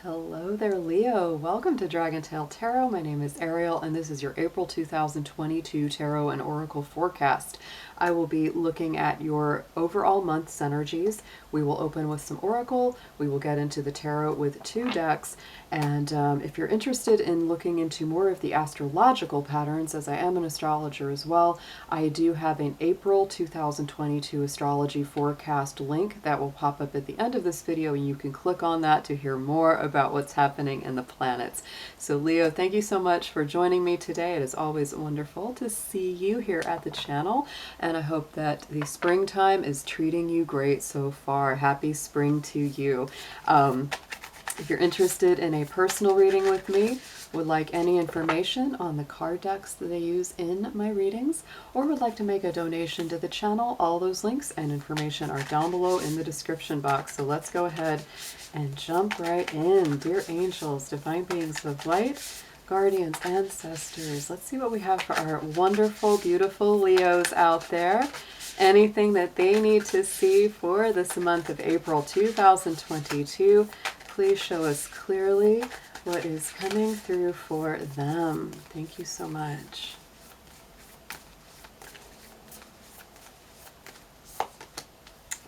Hello there, Leo. Welcome to Dragon Tail Tarot. My name is Ariel, and this is your April 2022 Tarot and Oracle forecast. I will be looking at your overall month's energies. We will open with some Oracle. We will get into the Tarot with 2 decks. And if you're interested in looking into more of the astrological patterns, as I am an astrologer as well, I do have an April 2022 astrology forecast link that will pop up at the end of this video, and you can click on that to hear more about what's happening in the planets. So Leo, thank you so much for joining me today. It is always wonderful to see you here at the channel, and I hope that the springtime is treating you great so far. Happy spring to you. If you're interested in a personal reading with me, would like any information on the card decks that I use in my readings, or would like to make a donation to the channel, all those links and information are down below in the description box. So let's go ahead and jump right in. Dear angels, divine beings of light, guardians, ancestors, let's see what we have for our wonderful, beautiful Leos out there. Anything that they need to see for this month of April 2022, please show us clearly what is coming through for them. Thank you so much.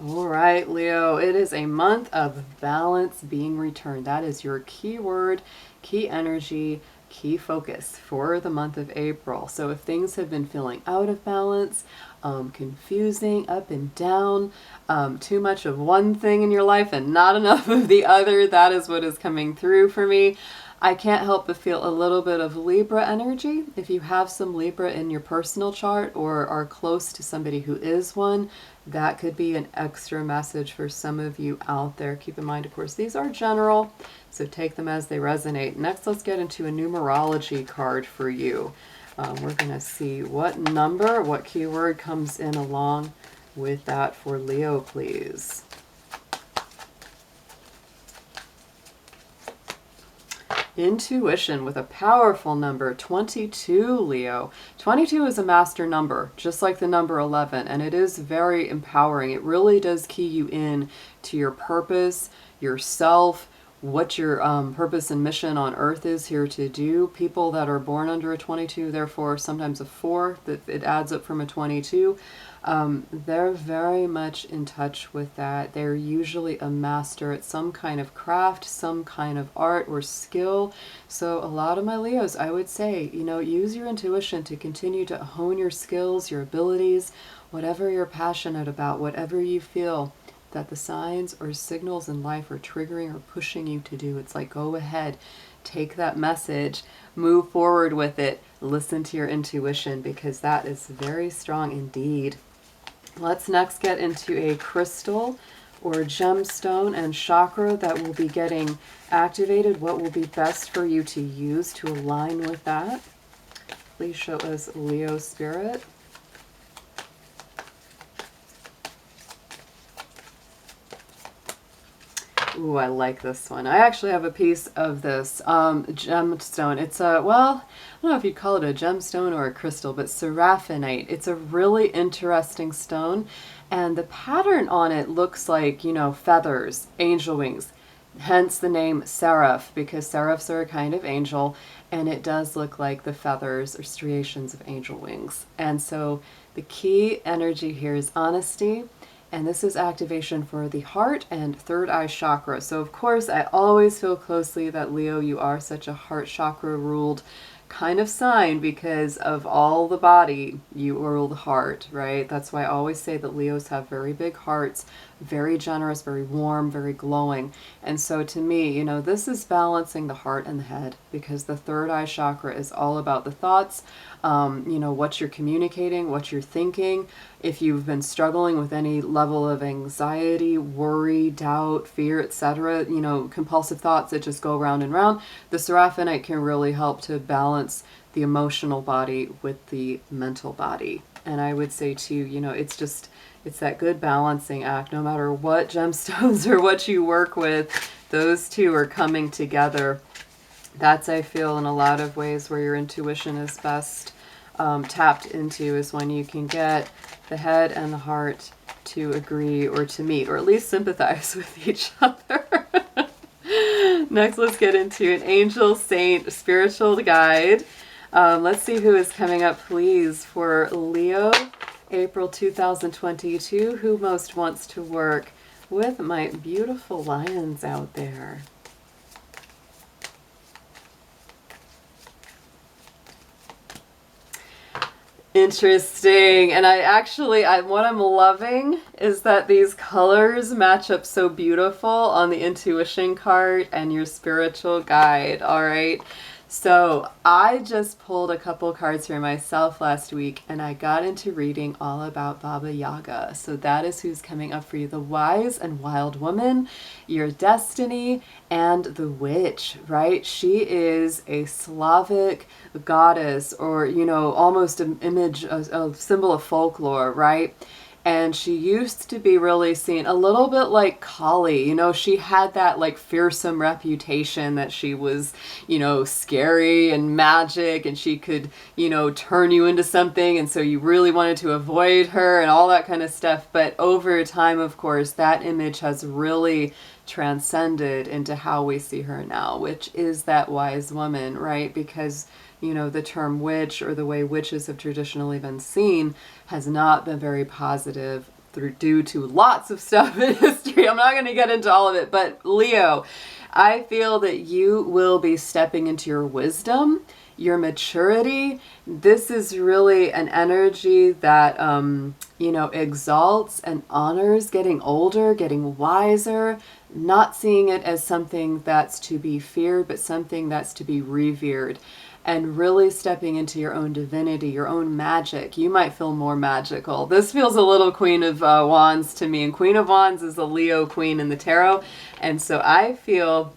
All right, Leo, it is a month of balance being returned. That is your key word, key energy, key focus for the month of April. So if things have been feeling out of balance, confusing, up and down, too much of one thing in your life and not enough of the other, that is what is coming through for me. I can't help but feel a little bit of Libra energy. If you have some Libra in your personal chart or are close to somebody who is one, that could be an extra message for some of you out there. Keep in mind, of course, these are general, so take them as they resonate. Next, let's get into a numerology card for you. We're going to see what number, what keyword comes in along with that for Leo, please. Intuition with a powerful number, 22, Leo. 22 is a master number, just like the number 11, and it is very empowering. It really does key you in to your purpose, yourself, what your purpose and mission on earth is here to do. People that are born under a 22, therefore sometimes a 4, that it adds up from a 22, they're very much in touch with that. They're usually a master at some kind of craft, some kind of art or skill. So a lot of my Leos, I would say, you know, use your intuition to continue to hone your skills, your abilities, whatever you're passionate about, whatever you feel that the signs or signals in life are triggering or pushing you to do. It's like, go ahead, take that message, move forward with it, listen to your intuition, because that is very strong indeed. Let's next get into a crystal or gemstone and chakra that will be getting activated. What will be best for you to use to align with that? Please show us, Leo Spirit. Ooh, I like this one. I actually have a piece of this gemstone. It's a, well, I don't know if you'd call it a gemstone or a crystal, but Seraphinite. It's a really interesting stone, and the pattern on it looks like, you know, feathers, angel wings, hence the name Seraph, because seraphs are a kind of angel, and it does look like the feathers or striations of angel wings. And so the key energy here is honesty. And this is activation for the heart and third eye chakra. So of course, I always feel closely that, Leo, you are such a heart chakra ruled kind of sign, because of all the body, you rule the heart, right? That's why I always say that Leos have very big hearts, very generous, very warm, very glowing. And so to me, you know, this is balancing the heart and the head, because the third eye chakra is all about the thoughts, you know, what you're communicating, what you're thinking. If you've been struggling with any level of anxiety, worry, doubt, fear, etc., you know, compulsive thoughts that just go round and round, the Seraphinite can really help to balance the emotional body with the mental body. And I would say too, you know, it's that good balancing act. No matter what gemstones or what you work with, those two are coming together. That's, I feel, in a lot of ways where your intuition is best tapped into, is when you can get the head and the heart to agree or to meet, or at least sympathize with each other. Next, let's get into an angel, saint, spiritual guide. Let's see who is coming up, please, for Leo, April 2022. Who most wants to work with my beautiful lions out there? Interesting. And what I'm loving is that these colors match up so beautiful on the intuition card and your spiritual guide. All right. So I just pulled a couple cards for myself last week, and I got into reading all about Baba Yaga. So that is who's coming up for you: the wise and wild woman, your destiny, and the witch, right? She is a Slavic goddess, or, you know, almost an image, a symbol of folklore, right? And she used to be really seen a little bit like Kali. You know, she had that like fearsome reputation that she was, you know, scary and magic, and she could, you know, turn you into something. And so you really wanted to avoid her and all that kind of stuff. But over time, of course, that image has really transcended into how we see her now, which is that wise woman, right? Because, you know, the term witch, or the way witches have traditionally been seen, has not been very positive due to lots of stuff in history. I'm not going to get into all of it, but Leo, I feel that you will be stepping into your wisdom, your maturity. This is really an energy that, you know, exalts and honors getting older, getting wiser, not seeing it as something that's to be feared, but something that's to be revered. And really stepping into your own divinity, your own magic. You might feel more magical. This feels a little Queen of Wands to me. And Queen of Wands is the Leo queen in the tarot. And so I feel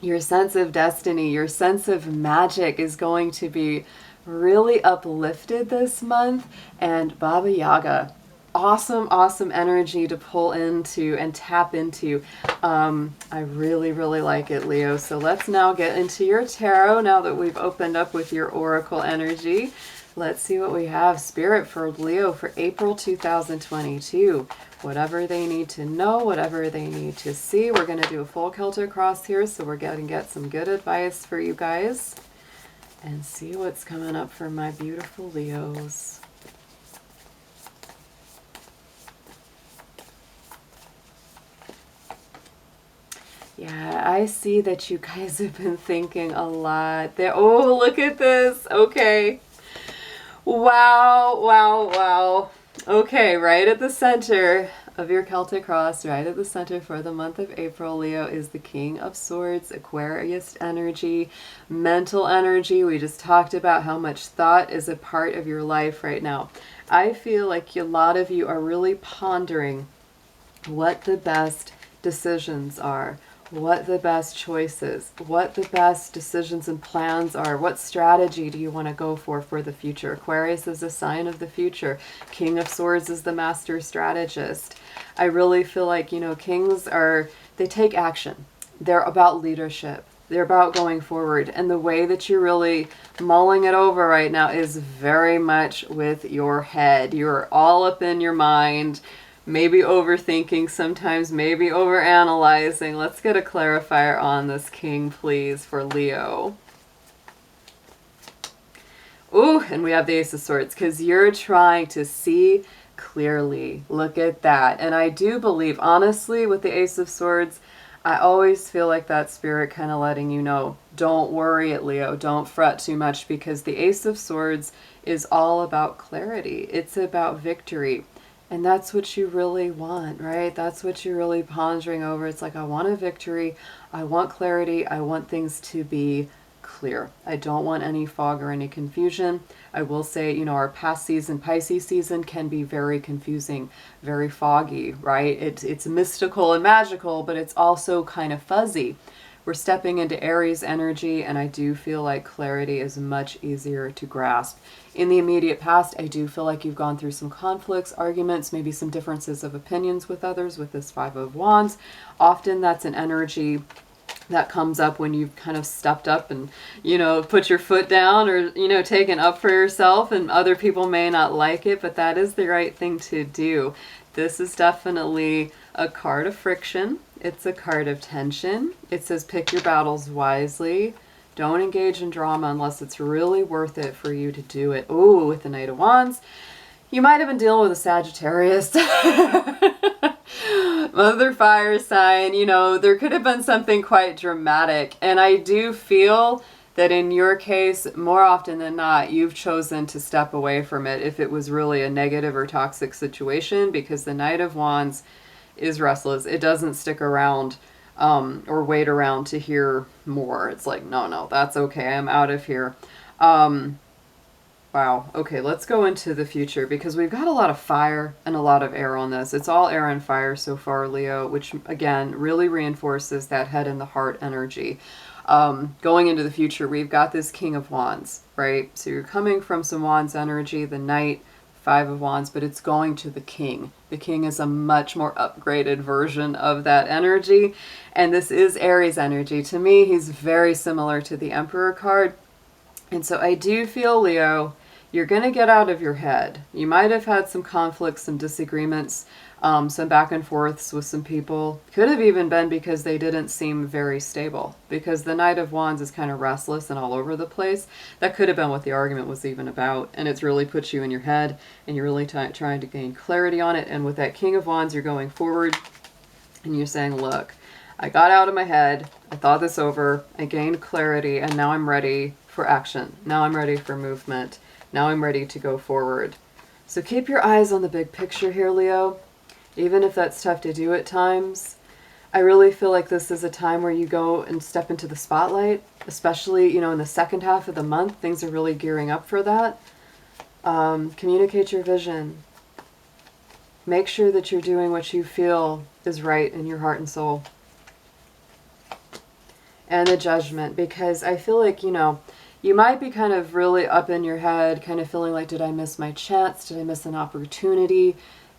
your sense of destiny, your sense of magic is going to be really uplifted this month. And Baba Yaga, awesome energy to pull into and tap into. I really like it, Leo. So let's now get into your tarot now that we've opened up with your oracle energy. Let's see what we have. Spirit for Leo for April 2022. Whatever they need to know, whatever they need to see. We're going to do a full Celtic cross here, so we're going to get some good advice for you guys and see what's coming up for my beautiful Leos. Yeah, I see that you guys have been thinking a lot. Oh, look at this. Okay. Wow. Okay, right at the center of your Celtic cross, right at the center for the month of April, Leo, is the King of Swords, Aquarius energy, mental energy. We just talked about how much thought is a part of your life right now. I feel like a lot of you are really pondering what the best decisions are, what the best choices, what the best decisions and plans are, what strategy do you want to go for the future. Aquarius is a sign of the future. King of Swords is the master strategist. I really feel like, you know, kings they take action. They're about leadership. They're about going forward. And the way that you're really mulling it over right now is very much with your head. You're all up in your mind, maybe overthinking sometimes, maybe overanalyzing. Let's get a clarifier on this king, please, for Leo. Ooh, and we have the Ace of Swords, because you're trying to see clearly. Look at that. And I do believe, honestly, with the Ace of Swords, I always feel like that spirit kind of letting you know, don't worry it, Leo. Don't fret too much, because the Ace of Swords is all about clarity. It's about victory. And that's what you really want, right? That's what you're really pondering over. It's like, I want a victory. I want clarity. I want things to be clear. I don't want any fog or any confusion. I will say, you know, our past season, Pisces season, can be very confusing, very foggy, right? It's mystical and magical, but it's also kind of fuzzy. We're stepping into Aries energy, and I do feel like clarity is much easier to grasp. In the immediate past, I do feel like you've gone through some conflicts, arguments, maybe some differences of opinions with others with this Five of Wands. Often that's an energy that comes up when you've kind of stepped up and, you know, put your foot down, or, you know, taken up for yourself, and other people may not like it, but that is the right thing to do. This is definitely a card of friction. It's a card of tension. It says pick your battles wisely. Don't engage in drama unless it's really worth it for you to do it. Ooh, with the Knight of Wands. You might have been dealing with a Sagittarius. Mother fire sign. You know, there could have been something quite dramatic. And I do feel that in your case, more often than not, you've chosen to step away from it if it was really a negative or toxic situation, because the Knight of Wands is restless. It doesn't stick around or wait around to hear more. It's like, no, that's okay. I'm out of here. Wow. Okay, let's go into the future, because we've got a lot of fire and a lot of air on this. It's all air and fire so far, Leo, which again really reinforces that head and the heart energy. Going into the future, we've got this King of Wands, right? So you're coming from some Wands energy, the Knight, Five of Wands, but it's going to the King. The King is a much more upgraded version of that energy, and this is Aries energy. To me, he's very similar to the Emperor card. And so I do feel, Leo, you're going to get out of your head. You might have had some conflicts, some disagreements, some back and forths with some people. Could have even been because they didn't seem very stable, because the Knight of Wands is kind of restless and all over the place. That could have been what the argument was even about, and it's really put you in your head, and you're really trying to gain clarity on it. And with that King of Wands, you're going forward, and you're saying, look, I got out of my head, I thought this over, I gained clarity, and now I'm ready for action. Now I'm ready for movement. Now I'm ready to go forward. So keep your eyes on the big picture here, Leo. Even if that's tough to do at times, I really feel like this is a time where you go and step into the spotlight, especially, you know, in the second half of the month. Things are really gearing up for that. Communicate your vision. Make sure that you're doing what you feel is right in your heart and soul. And the Judgment, because I feel like, you know, you might be kind of really up in your head, kind of feeling like, did I miss my chance? Did I miss an opportunity?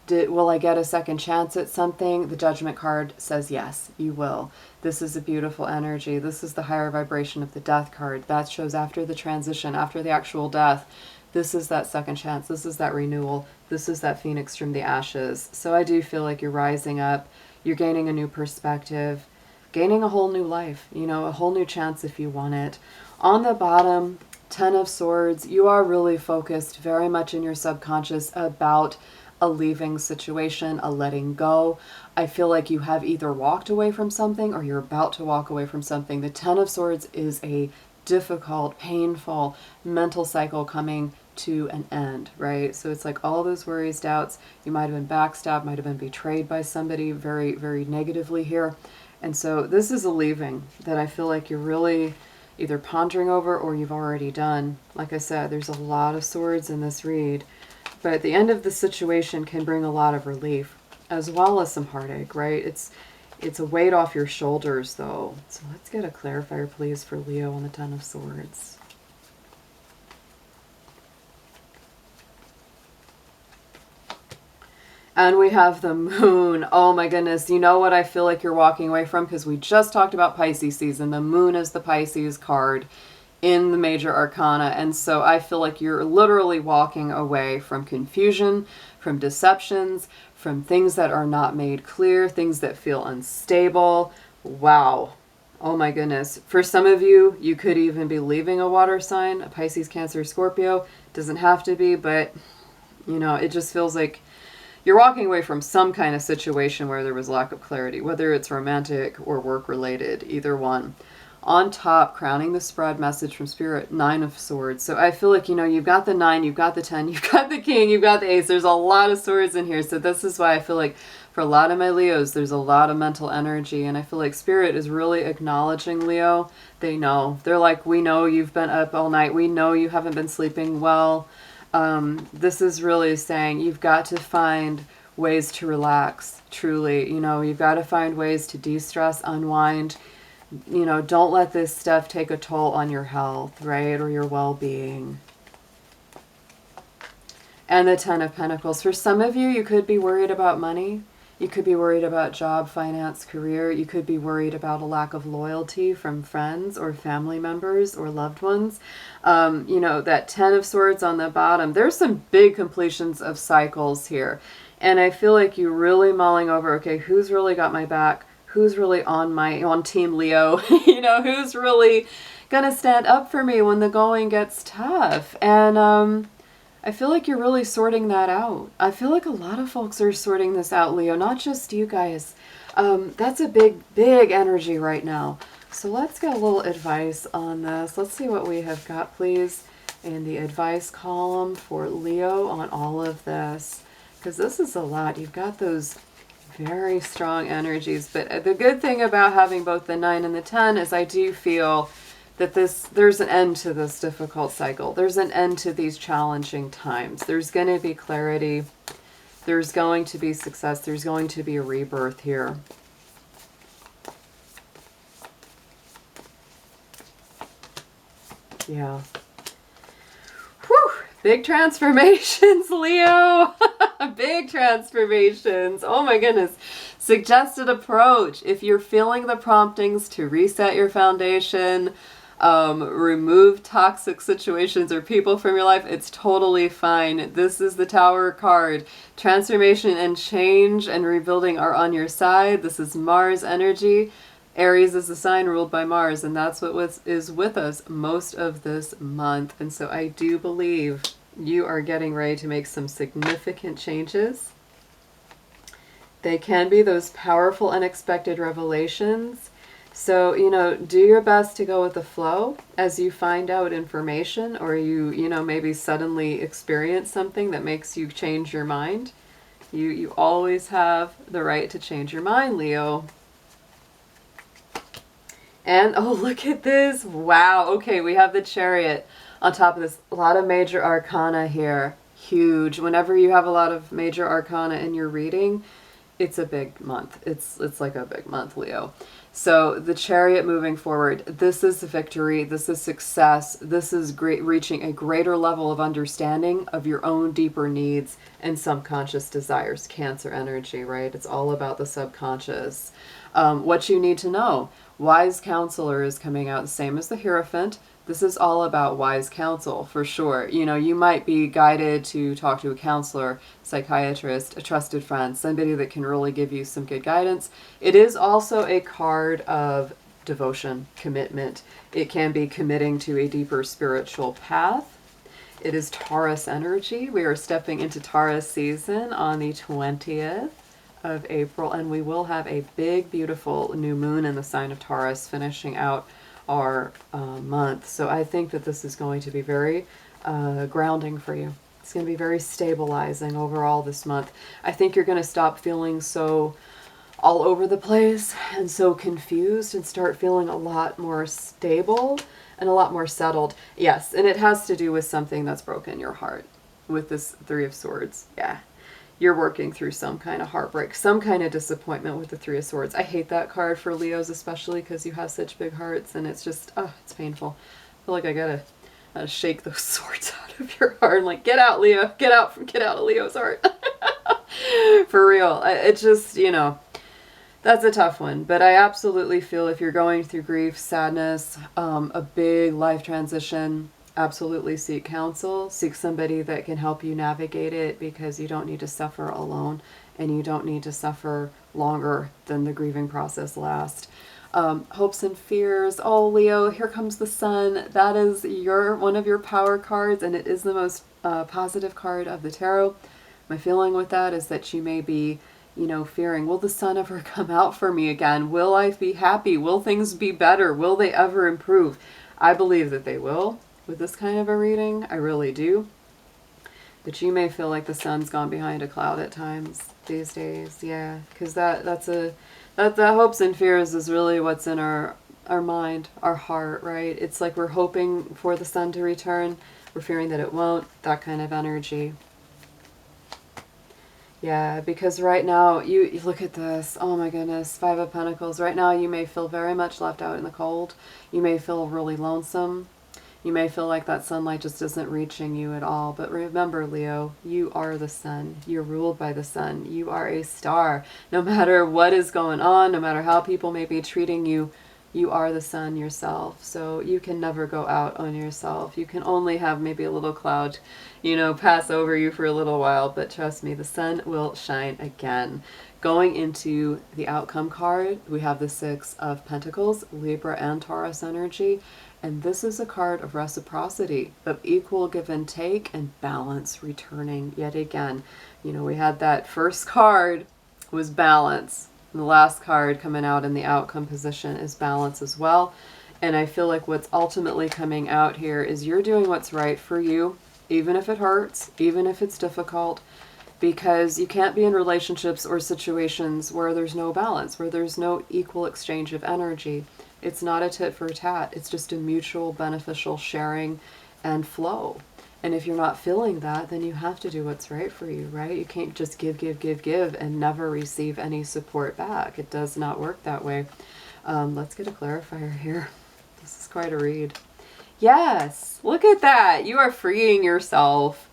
Will I get a second chance at something? The Judgment card says yes, you will. This is a beautiful energy. This is the higher vibration of the Death card. That shows after the transition, after the actual death. This is that second chance. This is that renewal. This is that phoenix from the ashes. So I do feel like you're rising up. You're gaining a new perspective, gaining a whole new life, you know, a whole new chance if you want it. On the bottom, Ten of Swords, you are really focused very much in your subconscious about a leaving situation, a letting go. I feel like you have either walked away from something or you're about to walk away from something. The Ten of Swords is a difficult, painful mental cycle coming to an end, right? So it's like all those worries, doubts. You might have been backstabbed, might have been betrayed by somebody very, very negatively here. And so this is a leaving that I feel like you're really either pondering over or you've already done. Like I said, there's a lot of swords in this read. But the end of the situation can bring a lot of relief, as well as some heartache, right? It's a weight off your shoulders, though. So let's get a clarifier, please, for Leo on the Ten of Swords. And we have the Moon. Oh my goodness. You know what I feel like you're walking away from? Because we just talked about Pisces season. The Moon is the Pisces card in the major arcana. And so I feel like you're literally walking away from confusion, from deceptions, from things that are not made clear, things that feel unstable. Wow. Oh my goodness. For some of you, you could even be leaving a water sign, a Pisces, Cancer, Scorpio. Doesn't have to be, but you know, it just feels like you're walking away from some kind of situation where there was lack of clarity, whether it's romantic or work related, either one. On top, crowning the spread, message from Spirit, Nine of Swords. So I feel like, you know, you've got the 9, you've got the 10, you've got the King, you've got the Ace. There's a lot of swords in here. So this is why I feel like for a lot of my Leos, there's a lot of mental energy. And I feel like Spirit is really acknowledging Leo. They know. They're like, we know you've been up all night. We know you haven't been sleeping well. This is really saying you've got to find ways to relax, truly. You know, you've got to find ways to de-stress, unwind. You know, don't let this stuff take a toll on your health, right? Or your well-being. And the Ten of Pentacles. For some of you, you could be worried about money. You could be worried about job, finance, career. You could be worried about a lack of loyalty from friends or family members or loved ones. You know, that Ten of Swords on the bottom, there's some big completions of cycles here. And I feel like you're really mulling over, okay, who's really got my back? who's really on Team Leo, you know, who's really gonna stand up for me when the going gets tough. And I feel like you're really sorting that out. I feel like a lot of folks are sorting this out, Leo, not just you guys. That's a big, big energy right now. So let's get a little advice on this. Let's see what we have got, please, in the advice column for Leo on all of this. Because this is a lot. You've got those very strong energies. But the good thing about having both the 9 and the 10 is I do feel that there's an end to this difficult cycle. There's an end to these challenging times. There's going to be clarity. There's going to be success. There's going to be a rebirth here. Yeah. Whew. Big transformations, Leo. Big transformations. Oh my goodness. Suggested approach. If you're feeling the promptings to reset your foundation, remove toxic situations or people from your life, it's totally fine. This is the Tower card. Transformation and change and rebuilding are on your side. This is Mars energy. Aries is the sign ruled by Mars, and that's what is with us most of this month. And so I do believe you are getting ready to make some significant changes. They can be those powerful, unexpected revelations. So, you know, do your best to go with the flow as you find out information, or you know, maybe suddenly experience something that makes you change your mind. You always have the right to change your mind, Leo. And, oh, look at this. Wow. Okay, we have the Chariot on top of this. A lot of major arcana here. Huge. Whenever you have a lot of major arcana in your reading, it's a big month. It's like a big month, Leo. So the Chariot moving forward, this is victory. This is success. This is reaching a greater level of understanding of your own deeper needs and subconscious desires. Cancer energy, right? It's all about the subconscious. What you need to know. Wise counselor is coming out, the same as the Hierophant. This is all about wise counsel, for sure. You know, you might be guided to talk to a counselor, psychiatrist, a trusted friend, somebody that can really give you some good guidance. It is also a card of devotion, commitment. It can be committing to a deeper spiritual path. It is Taurus energy. We are stepping into Taurus season on the 20th of April, and we will have a big, beautiful new moon in the sign of Taurus finishing out our month. So I think that this is going to be very grounding for you. It's going to be very stabilizing overall this month. I think you're going to stop feeling so all over the place and so confused and start feeling a lot more stable and a lot more settled. Yes, and it has to do with something that's broken your heart with this 3 of Swords. Yeah. You're working through some kind of heartbreak, some kind of disappointment with the 3 of Swords. I hate that card for Leos, especially because you have such big hearts, and it's just, oh, it's painful. I feel like I gotta shake those swords out of your heart. I'm like, get out, Leo. Get out of Leo's heart. For real. It's just, you know, that's a tough one. But I absolutely feel if you're going through grief, sadness, a big life transition, absolutely seek counsel. Seek somebody that can help you navigate it, because you don't need to suffer alone, and you don't need to suffer longer than the grieving process lasts. Hopes and fears. Oh, Leo, here comes the sun. That is one of your power cards, and it is the most positive card of the tarot. My feeling with that is that you may be, you know, fearing, will the sun ever come out for me again? Will I be happy? Will things be better? Will they ever improve? I believe that they will. With this kind of a reading, I really do. But you may feel like the sun's gone behind a cloud at times these days. Yeah, because that hopes and fears is really what's in our mind, our heart, right? It's like we're hoping for the sun to return. We're fearing that it won't. That kind of energy. Yeah, because right now, you look at this. Oh my goodness, 5 of Pentacles. Right now, you may feel very much left out in the cold. You may feel really lonesome. You may feel like that sunlight just isn't reaching you at all. But remember, Leo, you are the sun. You're ruled by the sun. You are a star. No matter what is going on, no matter how people may be treating you, you are the sun yourself. So you can never go out on yourself. You can only have maybe a little cloud, you know, pass over you for a little while. But trust me, the sun will shine again. Going into the outcome card, we have the Six of Pentacles, Libra and Taurus energy. And this is a card of reciprocity, of equal give and take and balance returning yet again. You know, we had that first card was balance. And the last card coming out in the outcome position is balance as well. And I feel like what's ultimately coming out here is you're doing what's right for you, even if it hurts, even if it's difficult, because you can't be in relationships or situations where there's no balance, where there's no equal exchange of energy. It's not a tit for tat. It's just a mutual beneficial sharing and flow. And if you're not feeling that, then you have to do what's right for you, right? You can't just give and never receive any support back. It does not work that way. Let's get a clarifier here. This is quite a read. Yes, look at that. You are freeing yourself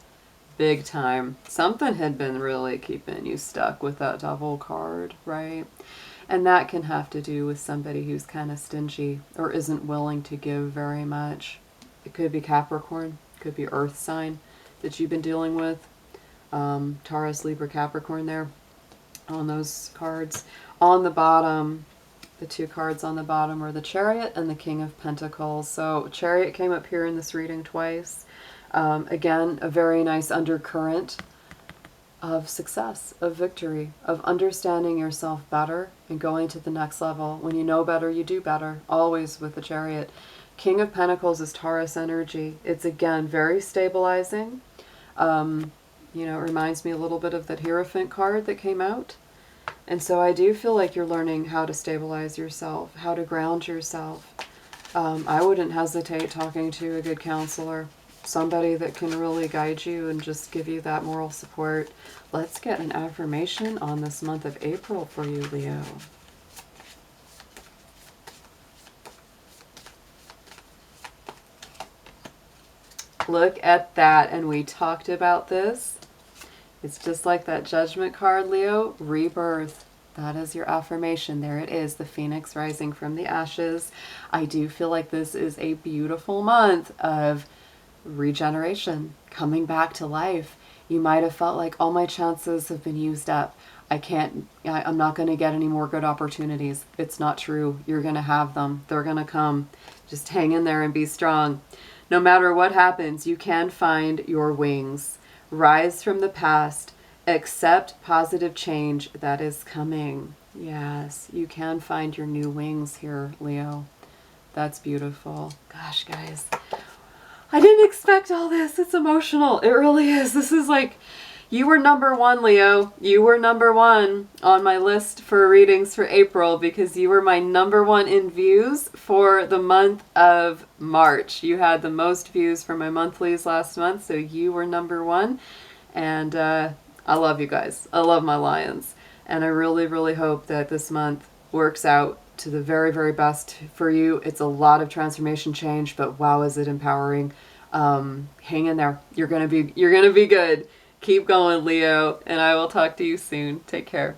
big time. Something had been really keeping you stuck with that Devil card, right? And that can have to do with somebody who's kind of stingy or isn't willing to give very much. It could be Capricorn, could be Earth sign that you've been dealing with. Taurus, Libra, Capricorn there on those cards. On the bottom, the two cards on the bottom are the Chariot and the King of Pentacles. So Chariot came up here in this reading twice. Again, a very nice undercurrent of success, of victory, of understanding yourself better and going to the next level. When you know better, you do better, always with the Chariot. King of Pentacles is Taurus energy. It's, again, very stabilizing. You know, it reminds me a little bit of that Hierophant card that came out. And so I do feel like you're learning how to stabilize yourself, how to ground yourself. I wouldn't hesitate talking to a good counselor, somebody that can really guide you and just give you that moral support. Let's get an affirmation on this month of April for you, Leo. Look at that, and we talked about this. It's just like that Judgment card, Leo. Rebirth. That is your affirmation. There it is, the phoenix rising from the ashes. I do feel like this is a beautiful month of regeneration, coming back to life. You might have felt like all my chances have been used up. I'm not going to get any more good opportunities. It's not true. You're going to have them. They're going to come. Just hang in there and be strong. No matter what happens, you can find your wings. Rise from the past. Accept positive change that is coming. Yes, you can find your new wings here, Leo. That's beautiful. Gosh, guys. I didn't expect all this. It's emotional. It really is. This is like, you were number one, Leo. You were number one on my list for readings for April because you were my number one in views for the month of March. You had the most views for my monthlies last month, so you were number one. And I love you guys. I love my lions. And I really, really hope that this month works out to the very, very best for you. It's a lot of transformation change, but wow, is it empowering. Hang in there. You're gonna be good. Keep going, Leo, and I will talk to you soon. Take care.